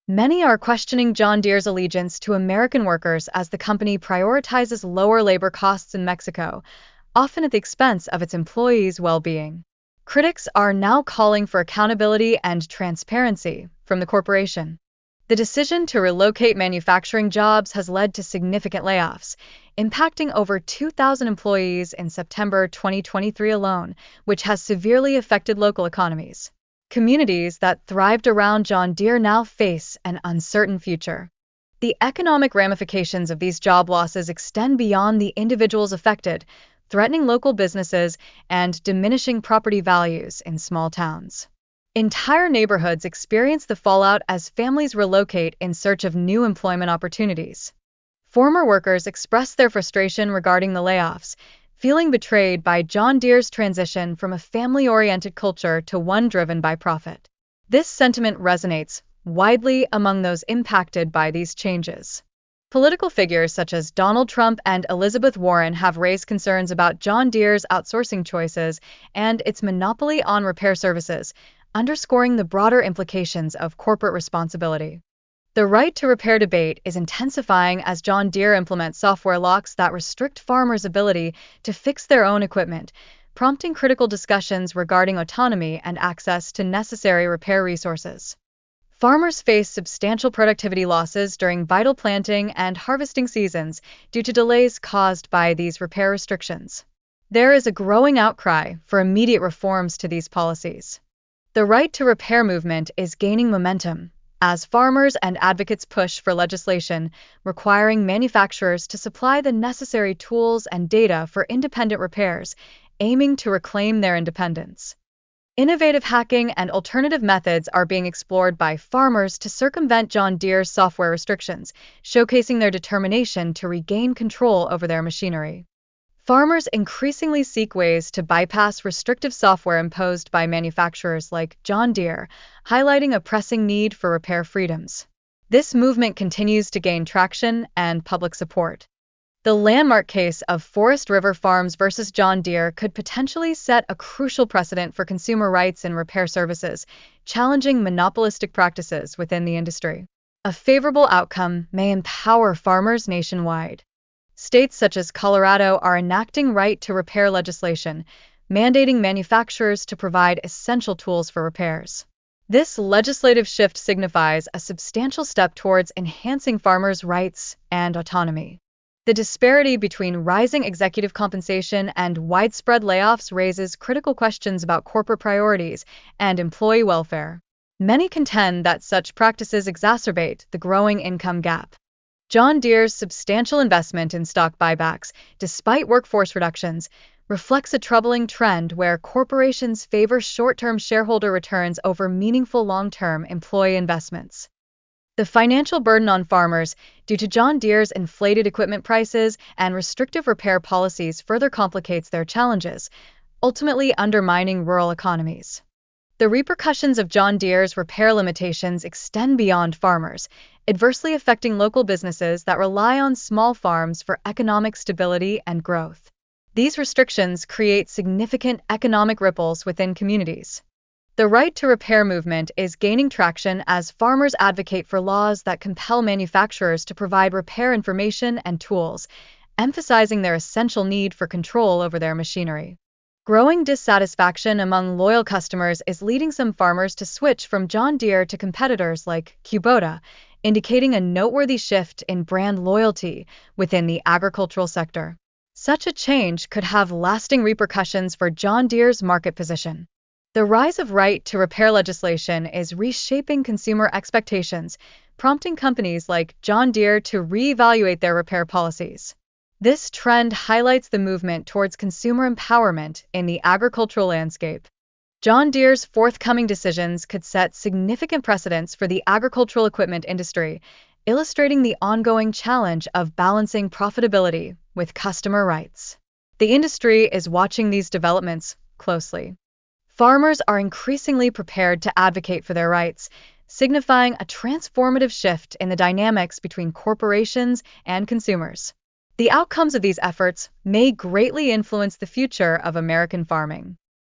Many are questioning John Deere's allegiance to American workers as the company prioritizes lower labor costs in Mexico, often at the expense of its employees' well-being. Critics are now calling for accountability and transparency from the corporation. The decision to relocate manufacturing jobs has led to significant layoffs, impacting over 2,000 employees in September 2023 alone, which has severely affected local economies. Communities that thrived around John Deere now face an uncertain future. The economic ramifications of these job losses extend beyond the individuals affected, threatening local businesses and diminishing property values in small towns. Entire neighborhoods experience the fallout as families relocate in search of new employment opportunities. Former workers express their frustration regarding the layoffs, feeling betrayed by John Deere's transition from a family-oriented culture to one driven by profit. This sentiment resonates widely among those impacted by these changes. Political figures such as Donald Trump and Elizabeth Warren have raised concerns about John Deere's outsourcing choices and its monopoly on repair services, underscoring the broader implications of corporate responsibility. The right to repair debate is intensifying as John Deere implements software locks that restrict farmers' ability to fix their own equipment, prompting critical discussions regarding autonomy and access to necessary repair resources. Farmers face substantial productivity losses during vital planting and harvesting seasons due to delays caused by these repair restrictions. There is a growing outcry for immediate reforms to these policies. The right to repair movement is gaining momentum as farmers and advocates push for legislation requiring manufacturers to supply the necessary tools and data for independent repairs, aiming to reclaim their independence. Innovative hacking and alternative methods are being explored by farmers to circumvent John Deere's software restrictions, showcasing their determination to regain control over their machinery. Farmers increasingly seek ways to bypass restrictive software imposed by manufacturers like John Deere, highlighting a pressing need for repair freedoms. This movement continues to gain traction and public support. The landmark case of Forest River Farms versus John Deere could potentially set a crucial precedent for consumer rights in repair services, challenging monopolistic practices within the industry. A favorable outcome may empower farmers nationwide. States such as Colorado are enacting right to repair legislation, mandating manufacturers to provide essential tools for repairs. This legislative shift signifies a substantial step towards enhancing farmers' rights and autonomy. The disparity between rising executive compensation and widespread layoffs raises critical questions about corporate priorities and employee welfare. Many contend that such practices exacerbate the growing income gap. John Deere's substantial investment in stock buybacks, despite workforce reductions, reflects a troubling trend where corporations favor short-term shareholder returns over meaningful long-term employee investments. The financial burden on farmers due to John Deere's inflated equipment prices and restrictive repair policies further complicates their challenges, ultimately undermining rural economies. The repercussions of John Deere's repair limitations extend beyond farmers, adversely affecting local businesses that rely on small farms for economic stability and growth. These restrictions create significant economic ripples within communities. The right to repair movement is gaining traction as farmers advocate for laws that compel manufacturers to provide repair information and tools, emphasizing their essential need for control over their machinery. Growing dissatisfaction among loyal customers is leading some farmers to switch from John Deere to competitors like Kubota, indicating a noteworthy shift in brand loyalty within the agricultural sector. Such a change could have lasting repercussions for John Deere's market position. The rise of right to repair legislation is reshaping consumer expectations, prompting companies like John Deere to reevaluate their repair policies. This trend highlights the movement towards consumer empowerment in the agricultural landscape. John Deere's forthcoming decisions could set significant precedents for the agricultural equipment industry, illustrating the ongoing challenge of balancing profitability with customer rights. The industry is watching these developments closely. Farmers are increasingly prepared to advocate for their rights, signifying a transformative shift in the dynamics between corporations and consumers. The outcomes of these efforts may greatly influence the future of American farming.